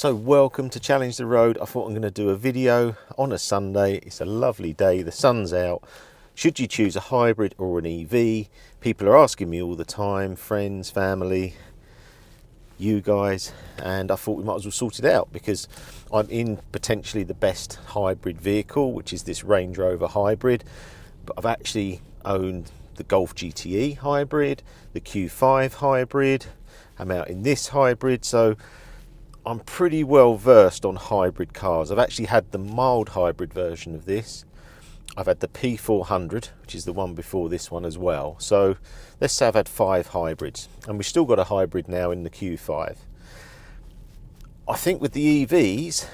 So welcome to Challenge the Road. I thought I'm going to do a video on a Sunday. It's a lovely day, the sun's out. Should you choose a hybrid or an EV? People are asking me all the time, friends, family, you guys, and I thought we might as well sort it out because I'm in potentially the best hybrid vehicle, which is this Range Rover hybrid. But I've actually owned the Golf GTE hybrid, the Q5 hybrid. I'm out in this hybrid, so I'm pretty well versed on hybrid cars. I've actually had the mild hybrid version of this. I've had the P400, which is the one before this one as well. So let's say I've had 5 hybrids, and we've still got a hybrid now in the Q5. I think with the EVs,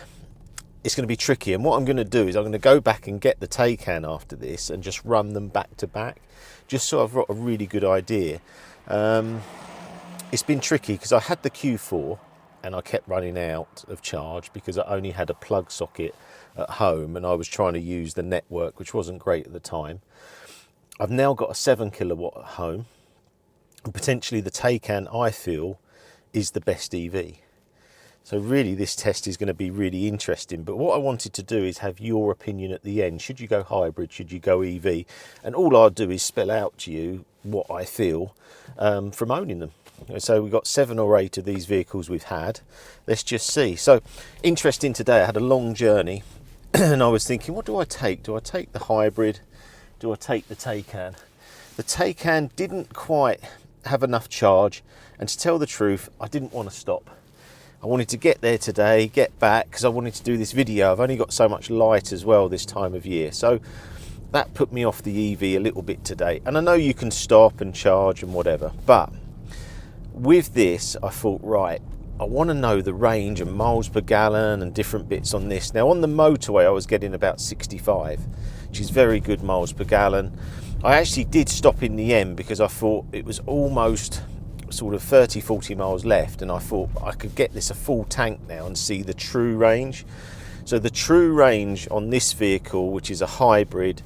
it's going to be tricky. And what I'm going to do is I'm going to go back and get the Taycan after this and just run them back to back, just so I've got a really good idea. It's been tricky because I had the Q4 and I kept running out of charge because I only had a plug socket at home and I was trying to use the network, which wasn't great at the time. I've now got a 7 kilowatt at home, and potentially the Taycan, I feel, is the best EV. So really this test is going to be really interesting. But what I wanted to do is have your opinion at the end. Should you go hybrid? Should you go EV? And all I'll do is spell out to you what I feel from owning them. So we've got 7 or 8 of these vehicles we've had. Let's just see. So interesting today, I had a long journey and I was thinking, what do I take? Do I take the hybrid? Do I take the Taycan? The Taycan didn't quite have enough charge, and to tell the truth, I didn't want to stop. I wanted to get there today, get back, because I wanted to do this video. I've only got so much light as well this time of year. So that put me off the EV a little bit today. And I know you can stop and charge and whatever, but with this, I thought, right, I want to know the range and miles per gallon and different bits on this. Now, on the motorway, I was getting about 65, which is very good miles per gallon. I actually did stop in the end because I thought it was almost sort of 30, 40 miles left, and I thought I could get this a full tank now and see the true range. So the true range on this vehicle, which is a hybrid,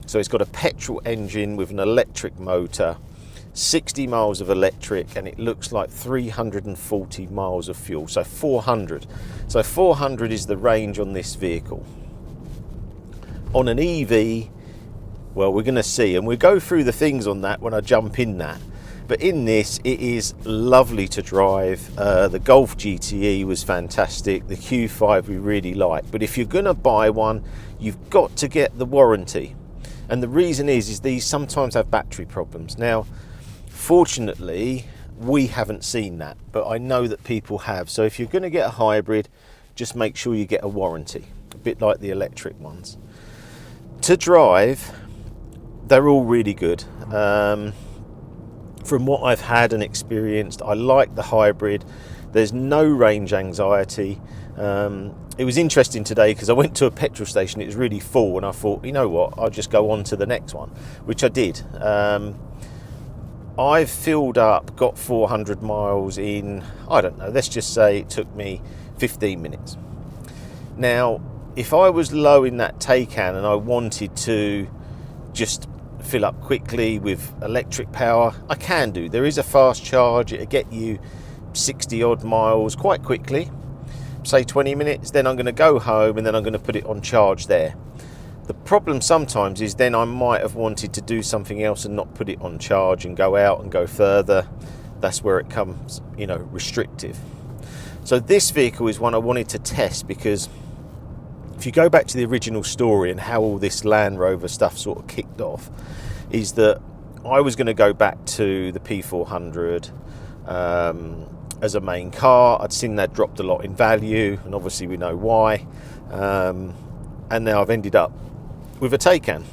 so it's got a petrol engine with an electric motor, 60 miles of electric, and it looks like 340 miles of fuel, so 400. So 400 is the range on this vehicle. On an EV, well, we're going to see, and we'll go through the things on that when I jump in that. But in this, it is lovely to drive. The Golf GTE was fantastic. The Q5 we really like. But if you're going to buy one, you've got to get the warranty. And the reason is these sometimes have battery problems. Now, fortunately, we haven't seen that, but I know that people have. So if you're going to get a hybrid, just make sure you get a warranty, a bit like the electric ones. To drive, they're all really good. From what I've had and experienced, I like the hybrid. There's no range anxiety. It was interesting today because I went to a petrol station, it was really full, and I thought, you know what, I'll just go on to the next one, which I did. I've filled up, got 400 miles in, I don't know, let's just say it took me 15 minutes. Now, if I was low in that Taycan and I wanted to just fill up quickly with electric power, I can do. There is a fast charge, it'll get you 60 odd miles quite quickly, say 20 minutes, then I'm going to go home and then I'm going to put it on charge there. The problem sometimes is then I might have wanted to do something else and not put it on charge and go out and go further. That's where it comes, you know, restrictive. So this vehicle is one I wanted to test because if you go back to the original story and how all this Land Rover stuff sort of kicked off, is that I was going to go back to the P400 as a main car. I'd seen that dropped a lot in value, and obviously we know why. And now I've ended up with a Taycan,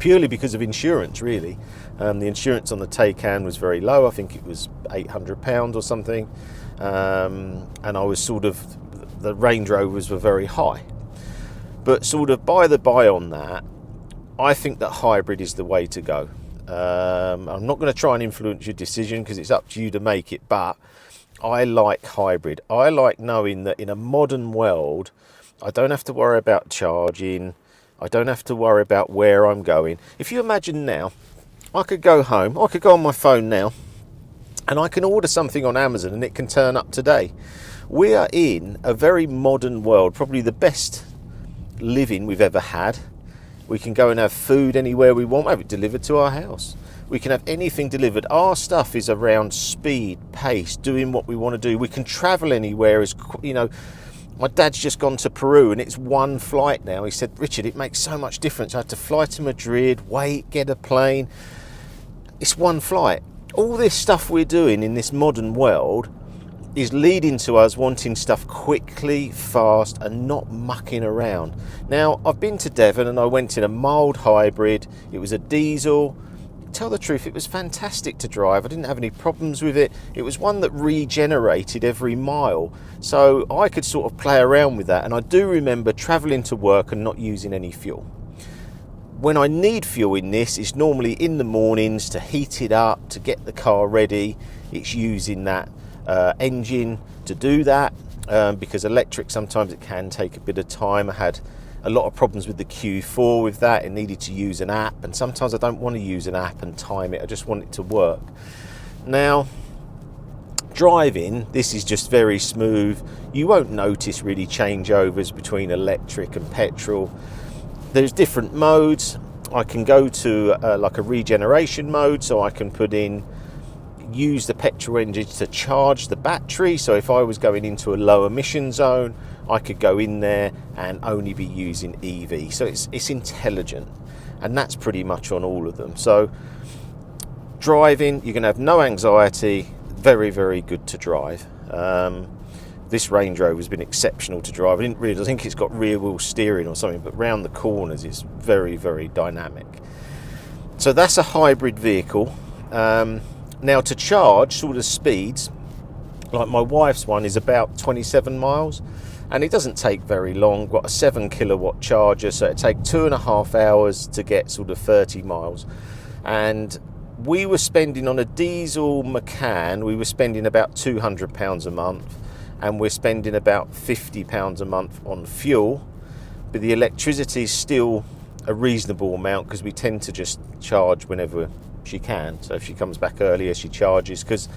purely because of insurance, really. The insurance on the Taycan was very low. I think it was £800 or something. And I was sort of, the Range Rovers were very high. But sort of by the by on that, I think that hybrid is the way to go. I'm not going to try and influence your decision because it's up to you to make it, but I like hybrid. I like knowing that in a modern world, I don't have to worry about charging. I don't have to worry about where I'm going. If you imagine now, I could go home, I could go on my phone now, and I can order something on Amazon and it can turn up today. We are in a very modern world, probably the best living we've ever had. We can go and have food anywhere we want, have it delivered to our house. We can have anything delivered. Our stuff is around speed, pace, doing what we want to do. We can travel anywhere. As you know, my dad's just gone to Peru and it's one flight now. He said, Richard, it makes so much difference. I had to fly to Madrid, wait, get a plane. It's one flight. All this stuff we're doing in this modern world is leading to us wanting stuff quickly, fast, and not mucking around. Now, I've been to Devon and I went in a mild hybrid. It was a diesel. Tell the truth, it was fantastic to drive. I didn't have any problems with it. It was one that regenerated every mile, so I could sort of play around with that. And I do remember traveling to work and not using any fuel. When I need fuel in this, it's normally in the mornings to heat it up, to get the car ready. It's using that engine to do that, because electric, sometimes it can take a bit of time. I had a lot of problems with the Q4 with that. It needed to use an app, and sometimes I don't want to use an app and time it. I just want it to work. Now, driving, this is just very smooth. You won't notice really changeovers between electric and petrol. There's different modes. I can go to like a regeneration mode, so I can put in, use the petrol engine to charge the battery. So if I was going into a low emission zone, I could go in there and only be using EV. So it's intelligent, and that's pretty much on all of them. So driving, you're going to have no anxiety. Very, very good to drive. This Range Rover has been exceptional to drive. I think it's got rear wheel steering or something, but round the corners it's very, very dynamic. So that's a hybrid vehicle. Now, to charge sort of speeds, like my wife's one is about 27 miles, and it doesn't take very long. Got a 7 kilowatt charger, so it takes 2.5 hours to get sort of 30 miles. And we were spending on a diesel Macan, we were spending about £200 a month, and we're spending about £50 a month on fuel. But the electricity is still a reasonable amount, because we tend to just charge whenever she can. So if she comes back earlier, she charges, because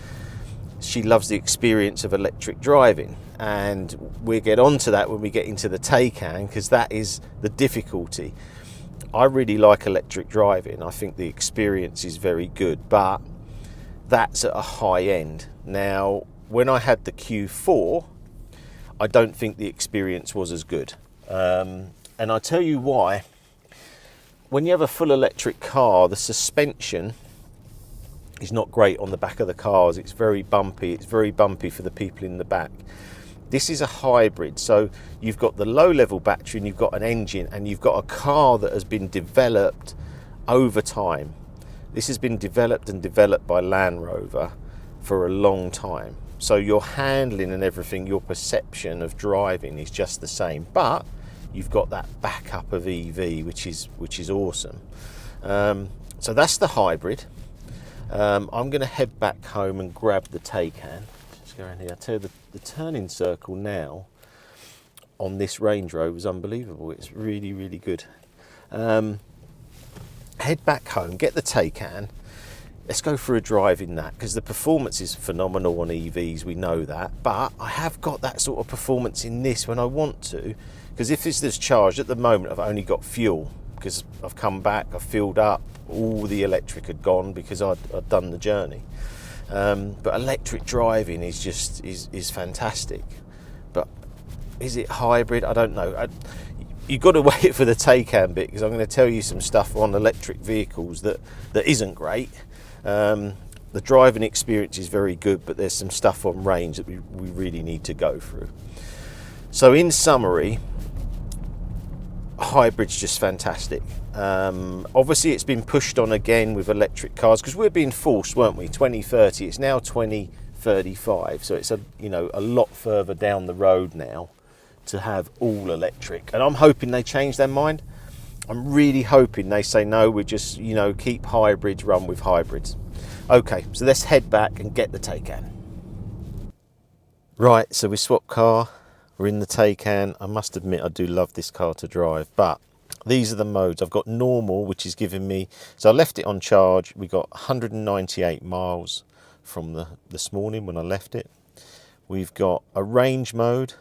she loves the experience of electric driving. And we'll get onto that when we get into the Taycan, because that is the difficulty. I really like electric driving. I think the experience is very good, but that's at a high end. Now, when I had the Q4, I don't think the experience was as good. And I'll tell you why. When you have a full electric car, the suspension is not great on the back of the cars. It's very bumpy. It's very bumpy for the people in the back. This is a hybrid, so you've got the low level battery and you've got an engine, and you've got a car that has been developed over time. This has been developed and developed by Land Rover for a long time. So your handling and everything, your perception of driving is just the same, but you've got that backup of EV, which is awesome. So that's the hybrid. I'm going to head back home and grab the Taycan. Just go around here. I tell you, the turning circle now on this Range Rover is unbelievable. It's really, really good. Head back home, get the Taycan. Let's go for a drive in that, because the performance is phenomenal on EVs, we know that, but I have got that sort of performance in this when I want to, because if this is charged at the moment, I've only got fuel, because I've come back, I've filled up, all the electric had gone because I'd done the journey. But electric driving is just is fantastic. But is it hybrid? I don't know. You've got to wait for the Taycan bit, because I'm going to tell you some stuff on electric vehicles that isn't great. The driving experience is very good, but there's some stuff on range that we really need to go through. So in summary, hybrid's just fantastic. Obviously it's been pushed on again with electric cars, because we're being forced, weren't we? 2030, it's now 2035, so it's a lot further down the road now to have all electric, and I'm hoping they change their mind. I'm really hoping they say no, we just keep hybrids, run with hybrids. Okay, so let's head back and get the Taycan. Right, so we swapped car, we're in the Taycan. I must admit I do love this car to drive, but these are the modes. I've got normal, which is giving me, so I left it on charge. We got 198 miles from this morning when I left it. We've got a range mode,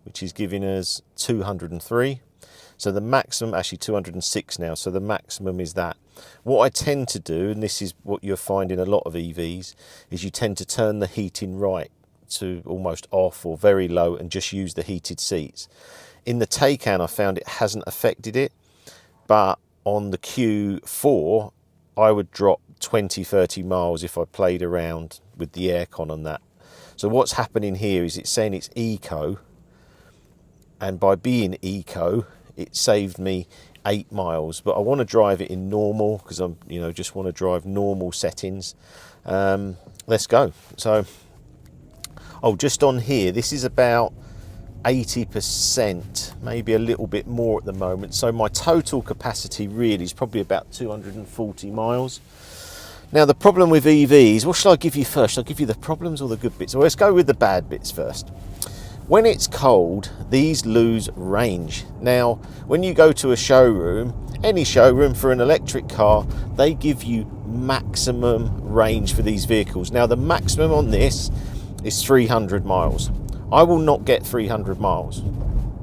which is giving us 203. So the maximum, actually 206 now, so the maximum is that. What I tend to do, and this is what you'll find in a lot of EVs, is you tend to turn the heating right to almost off or very low and just use the heated seats. In the Taycan, I found it hasn't affected it, but on the Q4, I would drop 20-30 miles if I played around with the aircon on that. So what's happening here is it's saying it's eco, and by being eco, it saved me 8 miles, but I want to drive it in normal because I'm, just want to drive normal settings. Let's go. So, just on here, this is about 80%, maybe a little bit more at the moment. So my total capacity really is probably about 240 miles. Now the problem with EVs, what should I give you first? Should I give you the problems or the good bits? Well, let's go with the bad bits first. When it's cold, these lose range. Now, when you go to a showroom, any showroom for an electric car, they give you maximum range for these vehicles. Now, the maximum on this is 300 miles. I will not get 300 miles.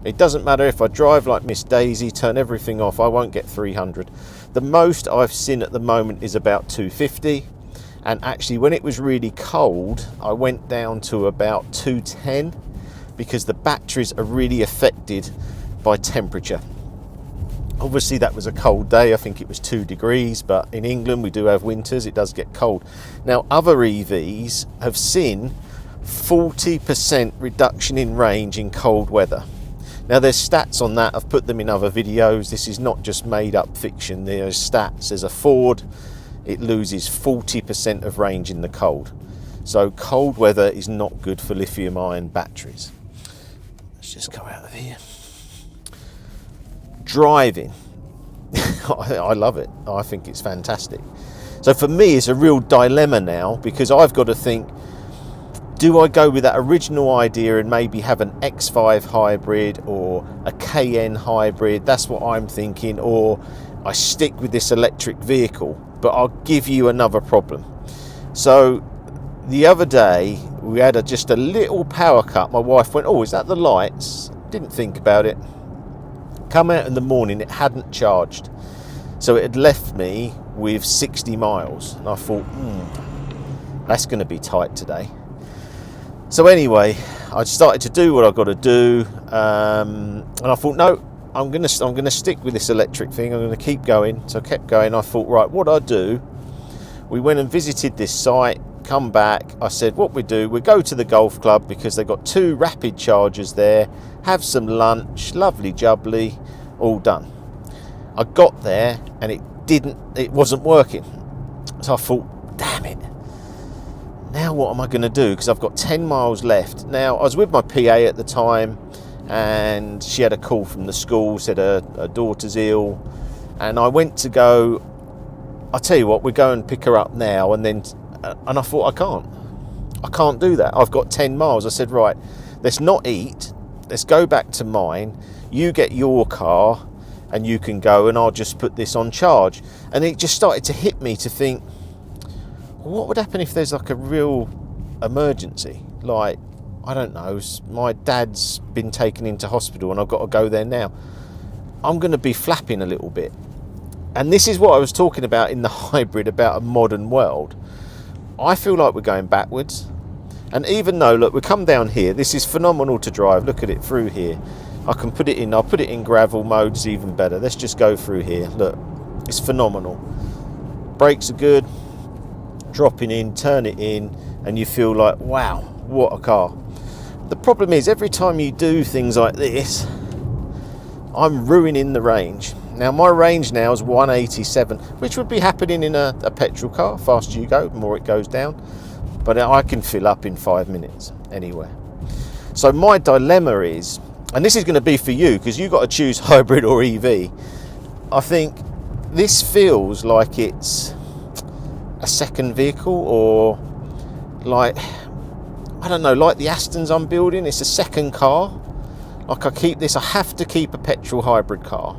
It doesn't matter if I drive like Miss Daisy, turn everything off, I won't get 300. The most I've seen at the moment is about 250. And actually, when it was really cold, I went down to about 210 because the batteries are really affected by temperature. Obviously, that was a cold day. I think it was 2 degrees, but in England, we do have winters. It does get cold. Now, other EVs have seen 40% reduction in range in cold weather. Now there's stats on that, I've put them in other videos. This is not just made up fiction, there's stats. There's a Ford, it loses 40% of range in the cold. So cold weather is not good for lithium ion batteries. Let's just go out of here. Driving, I love it, I think it's fantastic. So for me it's a real dilemma now because I've got to think, do I go with that original idea and maybe have an X5 hybrid or a KN hybrid? That's what I'm thinking. Or I stick with this electric vehicle. But I'll give you another problem. So the other day we had just a little power cut. My wife went, "Oh, is that the lights?" Didn't think about it. Come out in the morning, it hadn't charged. So it had left me with 60 miles. And I thought, that's going to be tight today. So anyway, I started to do what I've got to do, and I thought, no, I'm going to stick with this electric thing. I'm going to keep going. So I kept going. I thought, right, what I do? We went and visited this site. Come back. I said, what we do? We go to the golf club because they've got 2 rapid chargers there. Have some lunch. Lovely jubbly. All done. I got there and it wasn't working. So I thought, damn it. Now what am I going to do? Because I've got 10 miles left. Now, I was with my PA at the time, and she had a call from the school, said her daughter's ill. And I went to go, I'll tell you what, we'll go and pick her up now. And I thought, I can't do that. I've got 10 miles. I said, right, let's not eat. Let's go back to mine. You get your car and you can go, and I'll just put this on charge. And it just started to hit me to think, what would happen if there's like a real emergency? Like, I don't know, my dad's been taken into hospital and I've got to go there now. I'm going to be flapping a little bit. And this is what I was talking about in the hybrid, about a modern world. I feel like we're going backwards. And even though, look, we come down here, this is phenomenal to drive. Look at it through here. I'll put it in gravel mode, it's even better. Let's just go through here. Look, it's phenomenal. Brakes are good. Dropping in, turn it in, and you feel like, wow, what a car. The problem is, every time you do things like this, I'm ruining the range. Now my range now is 187, which would be happening in a petrol car. Faster you go, the more it goes down, but I can fill up in 5 minutes anywhere. So my dilemma is, and this is going to be for you because you've got to choose hybrid or EV. I think this feels like it's a second vehicle, or like, I don't know, like the Astons I'm building. It's a second car. Like, I have to keep a petrol hybrid car.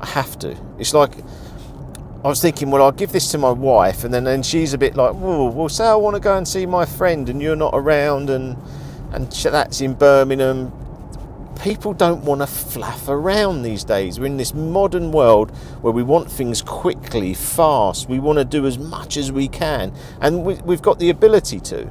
I have to. It's like, I was thinking, well, I'll give this to my wife, and then she's a bit like, well, say I want to go and see my friend and you're not around, and and that's in Birmingham. People don't want to flaff around these days. We're in this modern world where we want things quickly, fast. We want to do as much as we can, and we've got the ability to.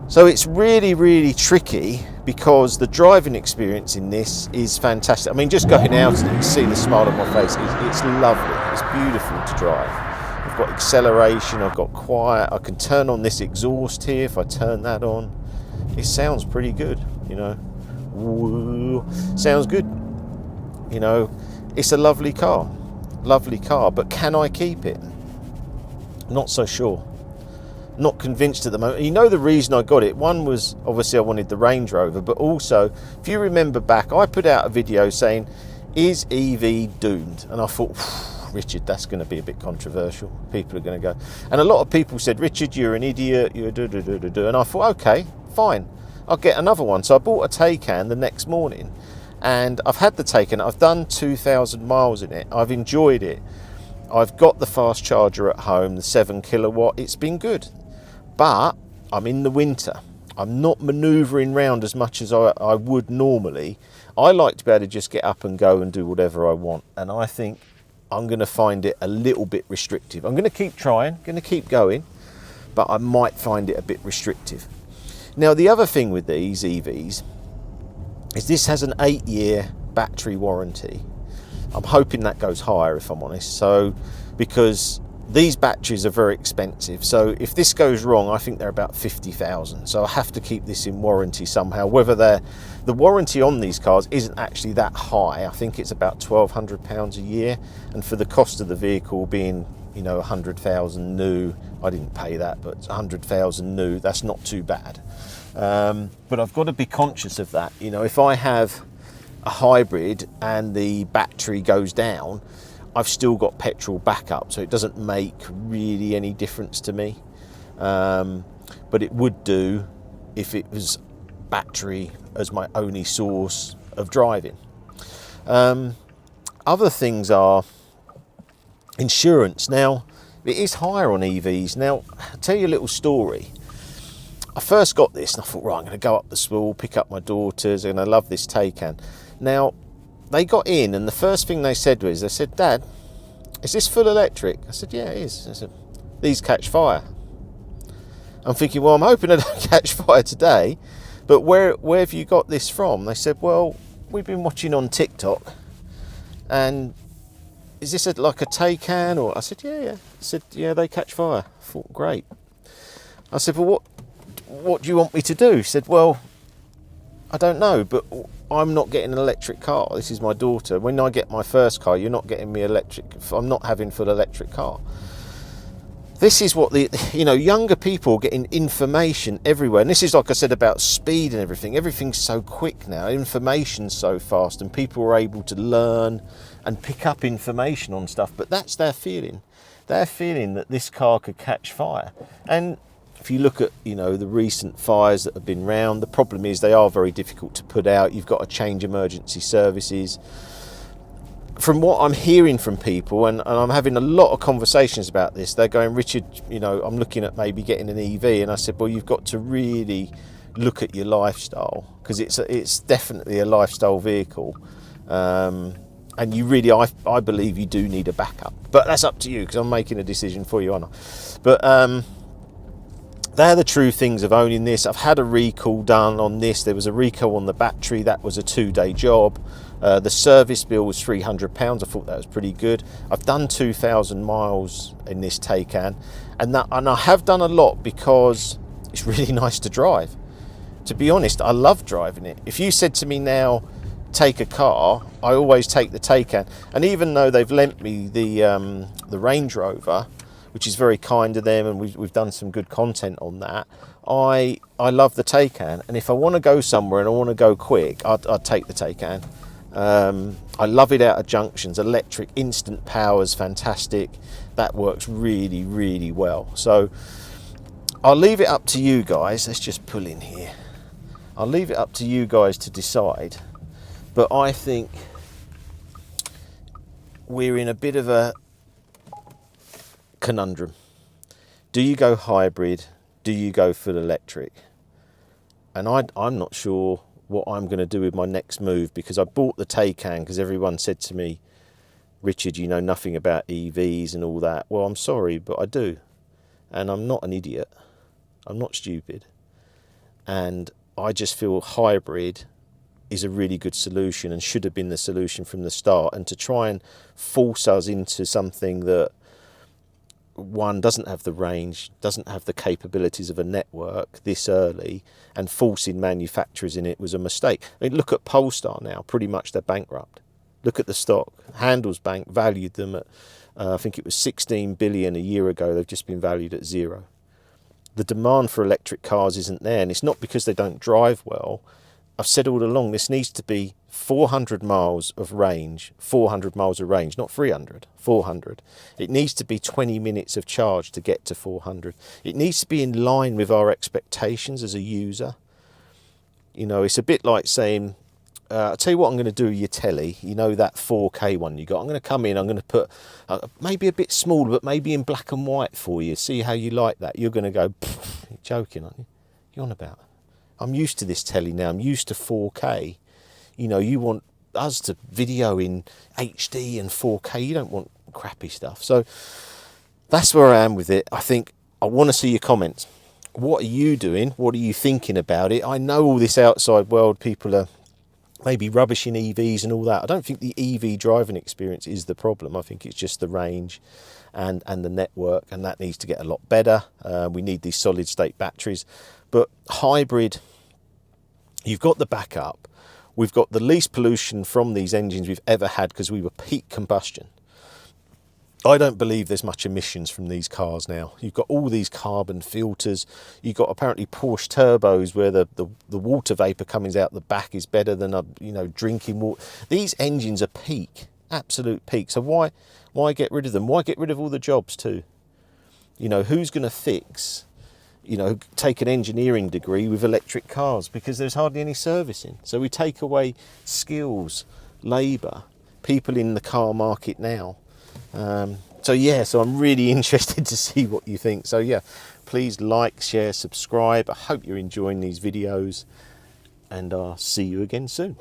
So it's really, really tricky, because the driving experience in this is fantastic. I mean, just going out and you can see the smile on my face. It's lovely. It's beautiful to drive. I've got acceleration, I've got quiet. I can turn on this exhaust here if I turn that on. It sounds pretty good, you know. Woo, sounds good. You know, it's a lovely car, but can I keep it? Not so sure. Not convinced at the moment. You know the reason I got it? One was obviously I wanted the Range Rover, but also, if you remember back, I put out a video saying, is EV doomed? And I thought, Richard, that's going to be a bit controversial. People are going to go. And a lot of people said, Richard, you're an idiot, you're do. And I thought, okay, fine, I'll get another one. So I bought a Taycan the next morning, and I've had the Taycan. I've done 2,000 miles in it. I've enjoyed it. I've got the fast charger at home, the 7 kilowatt. It's been good. But I'm in the winter. I'm not manoeuvring around as much as I would normally. I like to be able to just get up and go and do whatever I want. And I think I'm going to find it a little bit restrictive. I'm going to keep trying, going to keep going, but I might find it a bit restrictive. Now, the other thing with these EVs is this has an 8-year battery warranty. I'm hoping that goes higher, if I'm honest. So, because these batteries are very expensive, so if this goes wrong, I think they're about 50,000. So I have to keep this in warranty somehow. Whether the warranty on these cars isn't actually that high. I think it's about £1,200 a year, and for the cost of the vehicle being, you know, 100,000 new, I didn't pay that, but 100,000 new, that's not too bad. But I've got to be conscious of that. You know, if I have a hybrid and the battery goes down, I've still got petrol backup, so it doesn't make really any difference to me. But it would do if it was battery as my only source of driving. Other things are insurance. Now, it is higher on EVs. Now, I'll tell you a little story. I first got this and I thought, right, I'm going to go up the school, pick up my daughters, and I love this Taycan. Now, they got in, and the first thing they said was, they said, Dad, is this full electric? I said, yeah, it is. I said, these catch fire. I'm thinking, well, I'm hoping they don't catch fire today, but where have you got this from? They said, well, we've been watching on TikTok, and is this like a Taycan? Or I said, yeah. I said, yeah, they catch fire. I thought, great. I said, well, what do you want me to do? He said, well, I don't know, but I'm not getting an electric car. This is my daughter. When I get my first car, you're not getting me electric. I'm not having full electric car. This is what younger people are getting information everywhere. And this is, like I said, about speed and everything. Everything's so quick now. Information's so fast, and people are able to learn and pick up information on stuff. But that's their feeling. They're feeling that this car could catch fire. And if you look at, the recent fires that have been round, the problem is they are very difficult to put out. You've got to change emergency services. From what I'm hearing from people, and I'm having a lot of conversations about this, they're going, Richard, I'm looking at maybe getting an EV. And I said, well, you've got to really look at your lifestyle, because it's definitely a lifestyle vehicle. And you really, I believe you do need a backup. But that's up to you, because I'm making a decision for you, aren't I? But they're the true things of owning this. I've had a recall done on this. There was a recall on the battery. That was a 2-day job. The service bill was £300. I thought that was pretty good. I've done 2,000 miles in this Taycan, and I have done a lot because it's really nice to drive. To be honest, I love driving it. If you said to me now, take a car, I always take the Taycan. And even though they've lent me the Range Rover, which is very kind of them, and we've done some good content on that, I love the Taycan. And if I want to go somewhere and I want to go quick, I'd take the Taycan. I love it out of junctions. Electric, instant power is fantastic. That works really, really well. So I'll leave it up to you guys. Let's just pull in here. I'll leave it up to you guys to decide. But I think we're in a bit of a conundrum. Do you go hybrid? Do you go full electric? and I'm not sure what I'm going to do with my next move, because I bought the Taycan because everyone said to me, Richard, you know nothing about EVs and all that. Well, I'm sorry, but I do. And I'm not an idiot. I'm not stupid. And I just feel hybrid is a really good solution and should have been the solution from the start. And to try and force us into something that, one, doesn't have the range, doesn't have the capabilities of a network this early, and forcing manufacturers in it was a mistake. I mean, look at Polestar now, pretty much they're bankrupt. Look at the stock. Handelsbank valued them at, I think it was 16 billion a year ago. They've just been valued at zero. The demand for electric cars isn't there, and it's not because they don't drive well. I've said all along, this needs to be 400 miles of range, 400 miles of range, not 300, 400. It needs to be 20 minutes of charge to get to 400. It needs to be in line with our expectations as a user. You know, it's a bit like saying, I'll tell you what I'm going to do with your telly, you know, that 4K one you got. I'm going to come in, I'm going to put maybe a bit smaller, but maybe in black and white for you. See how you like that. You're going to go, you're joking, aren't you? You're on about it. I'm used to this telly now. I'm used to 4K. You know, you want us to video in HD and 4K. You don't want crappy stuff. So that's where I am with it. I think I want to see your comments. What are you doing? What are you thinking about it? I know all this outside world, people are maybe rubbish in EVs and all that. I don't think the EV driving experience is the problem. I think it's just the range and the network, and that needs to get a lot better. We need these solid state batteries. But hybrid, you've got the backup. We've got the least pollution from these engines we've ever had because we were peak combustion. I don't believe there's much emissions from these cars now. You've got all these carbon filters. You've got apparently Porsche turbos where the water vapour coming out the back is better than drinking water. These engines are peak, absolute peak. So why get rid of them? Why get rid of all the jobs too? You know, who's going to fix, take an engineering degree with electric cars, because there's hardly any servicing. So we take away skills, labour, people in the car market now. So I'm really interested to see what you think. So yeah, please like, share, subscribe. I hope you're enjoying these videos, and I'll see you again soon.